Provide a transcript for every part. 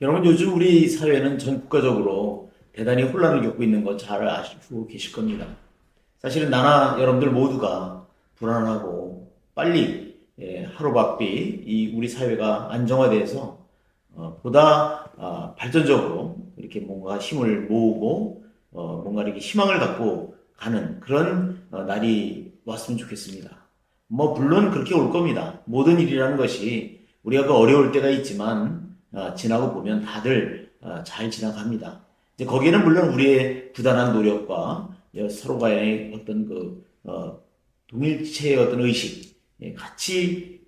여러분, 요즘 우리 사회는 전 국가적으로 대단히 혼란을 겪고 있는 거 잘 아시고 계실 겁니다. 사실은 나나 여러분들 모두가 불안하고 빨리 하루바삐 이 우리 사회가 안정화돼서 보다 발전적으로 이렇게 뭔가 힘을 모으고 뭔가 이렇게 희망을 갖고 가는 그런 날이 왔으면 좋겠습니다. 뭐 물론 그렇게 올 겁니다. 모든 일이라는 것이 우리가 그 어려울 때가 있지만 지나고 보면 다들 잘 지나갑니다. 이제 거기에는 물론 우리의 부단한 노력과 서로 간의 어떤 동일체의 어떤 의식, 같이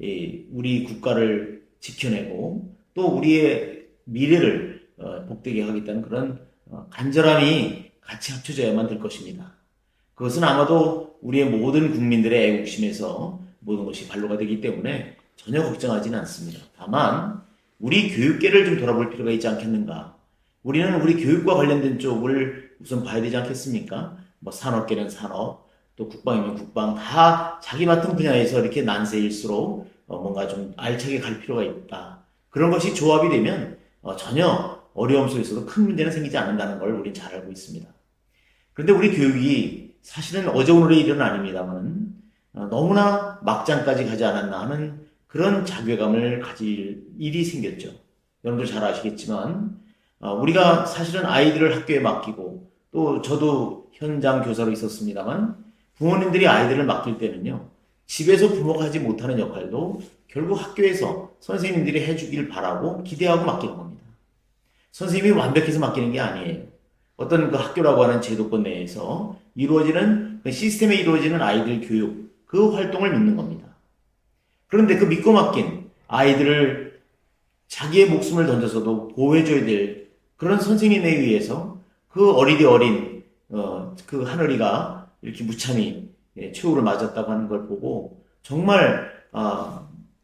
우리 국가를 지켜내고 또 우리의 미래를 복되게 하겠다는 그런 간절함이 같이 합쳐져야만 될 것입니다. 그것은 아마도 우리의 모든 국민들의 애국심에서 모든 것이 발로가 되기 때문에 전혀 걱정하지는 않습니다. 다만 우리 교육계를 좀 돌아볼 필요가 있지 않겠는가. 우리는 우리 교육과 관련된 쪽을 우선 봐야 되지 않겠습니까? 뭐 산업계는 산업, 또 국방이면 국방, 다 자기 맡은 분야에서 이렇게 난세일수록 뭔가 좀 알차게 갈 필요가 있다. 그런 것이 조합이 되면 전혀 어려움 속에서도 큰 문제는 생기지 않는다는 걸 우리는 잘 알고 있습니다. 그런데 우리 교육이 사실은 어제 오늘의 일은 아닙니다만 너무나 막장까지 가지 않았나 하는 그런 자괴감을 가질 일이 생겼죠. 여러분들 잘 아시겠지만 우리가 사실은 아이들을 학교에 맡기고 또 저도 현장 교사로 있었습니다만 부모님들이 아이들을 맡길 때는요. 집에서 부모가 하지 못하는 역할도 결국 학교에서 선생님들이 해주길 바라고 기대하고 맡기는 겁니다. 선생님이 완벽해서 맡기는 게 아니에요. 어떤 그 학교라고 하는 제도권 내에서 이루어지는 그 시스템에 이루어지는 아이들 교육 그 활동을 믿는 겁니다. 그런데 그 믿고 맡긴 아이들을 자기의 목숨을 던져서도 보호해줘야 될 그런 선생님에 의해서 그 어리디 어린 그 하늘이가 이렇게 무참히 최후를 맞았다고 하는 걸 보고 정말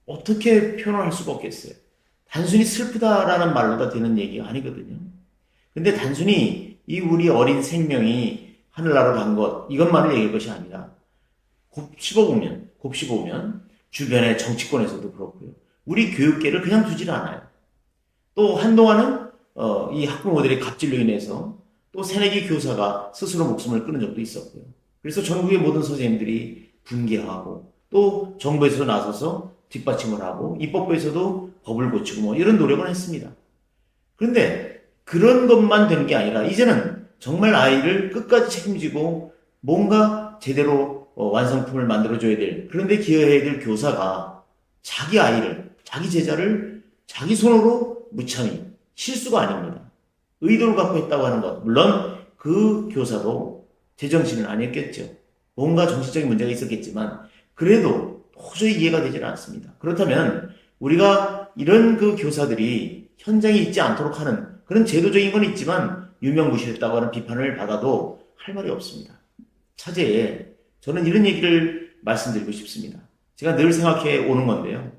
어떻게 표현을 할 수가 없겠어요. 단순히 슬프다라는 말로다 되는 얘기가 아니거든요. 근데 단순히 이 우리 어린 생명이 하늘나라로 간 것 이것만을 얘기할 것이 아니라 곱씹어보면 주변의 정치권에서도 그렇고요. 우리 교육계를 그냥 두질 않아요. 또 한동안은 이 학부모들의 갑질로 인해서 또 새내기 교사가 스스로 목숨을 끊은 적도 있었고요. 그래서 전국의 모든 선생님들이 분개하고 또 정부에서 나서서 뒷받침을 하고 입법부에서도 법을 고치고 뭐 이런 노력을 했습니다. 그런데 그런 것만 되는 게 아니라 이제는 정말 아이를 끝까지 책임지고 뭔가 제대로 완성품을 만들어줘야 될 그런데 기여해야 될 교사가 자기 아이를 자기 제자를 자기 손으로 무참히 실수가 아닙니다. 의도를 갖고 했다고 하는 것 물론 그 교사도 제정신은 아니었겠죠. 뭔가 정신적인 문제가 있었겠지만 그래도 도저히 이해가 되지는 않습니다. 그렇다면 우리가 이런 그 교사들이 현장에 있지 않도록 하는 그런 제도적인 건 있지만 유명무실했다고 하는 비판을 받아도 할 말이 없습니다. 차제에 저는 이런 얘기를 말씀드리고 싶습니다. 제가 늘 생각해 오는 건데요.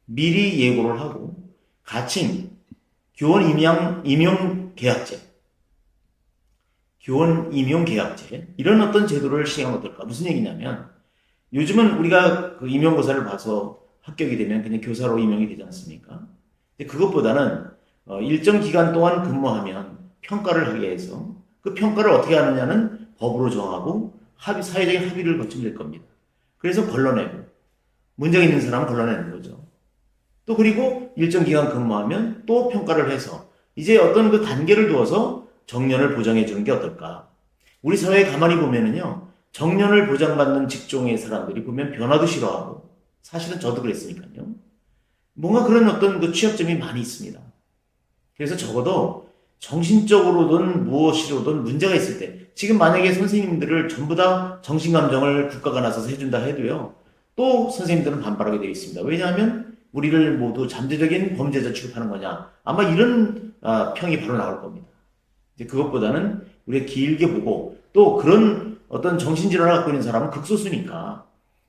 미리 예고를 하고 가칭 교원 임용계약제 이런 어떤 제도를 시행하면 어떨까? 무슨 얘기냐면 요즘은 우리가 그 임용고사를 봐서 합격이 되면 그냥 교사로 임용이 되지 않습니까? 근데 그것보다는 일정 기간 동안 근무하면 평가를 하게 해서 그 평가를 어떻게 하느냐는 법으로 정하고 사회적인 합의를 거치면 될 겁니다. 그래서 걸러내고 문제가 있는 사람은 걸러내는 거죠. 또 그리고 일정 기간 근무하면 또 평가를 해서 이제 어떤 그 단계를 두어서 정년을 보장해 주는 게 어떨까? 우리 사회에 가만히 보면은요. 정년을 보장받는 직종의 사람들이 보면 변화도 싫어하고 사실은 저도 그랬으니까요. 뭔가 그런 어떤 그 취약점이 많이 있습니다. 그래서 적어도 정신적으로든 무엇이로든 문제가 있을 때 지금 만약에 선생님들을 전부 다 정신감정을 국가가 나서서 해준다 해도요. 또 선생님들은 반발하게 되어 있습니다. 왜냐하면 우리를 모두 잠재적인 범죄자 취급하는 거냐. 아마 이런 평이 바로 나올 겁니다. 이제 그것보다는 우리가 길게 보고 또 그런 어떤 정신질환을 갖고 있는 사람은 극소수니까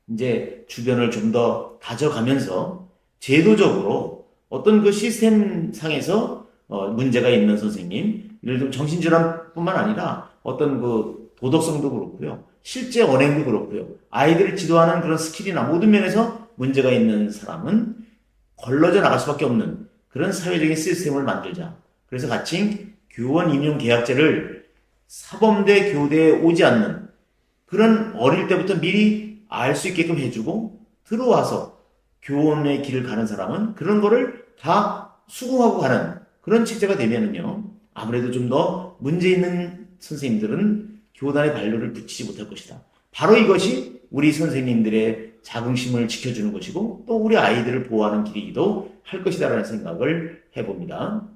이제 주변을 좀 더 다져가면서 제도적으로 어떤 그 시스템 상에서 문제가 있는 선생님, 예를 들면 정신질환뿐만 아니라 어떤 그 도덕성도 그렇고요. 실제 언행도 그렇고요. 아이들을 지도하는 그런 스킬이나 모든 면에서 문제가 있는 사람은 걸러져 나갈 수밖에 없는 그런 사회적인 시스템을 만들자. 그래서 가칭 교원 임용 계약제를 사범대 교대에 오지 않는 그런 어릴 때부터 미리 알 수 있게끔 해주고 들어와서 교원의 길을 가는 사람은 그런 거를 다 수긍하고 가는 그런 체제가 되면은요, 아무래도 좀 더 문제 있는 선생님들은 교단의 반려를 붙이지 못할 것이다. 바로 이것이 우리 선생님들의 자긍심을 지켜주는 것이고 또 우리 아이들을 보호하는 길이기도 할 것이다라는 생각을 해봅니다.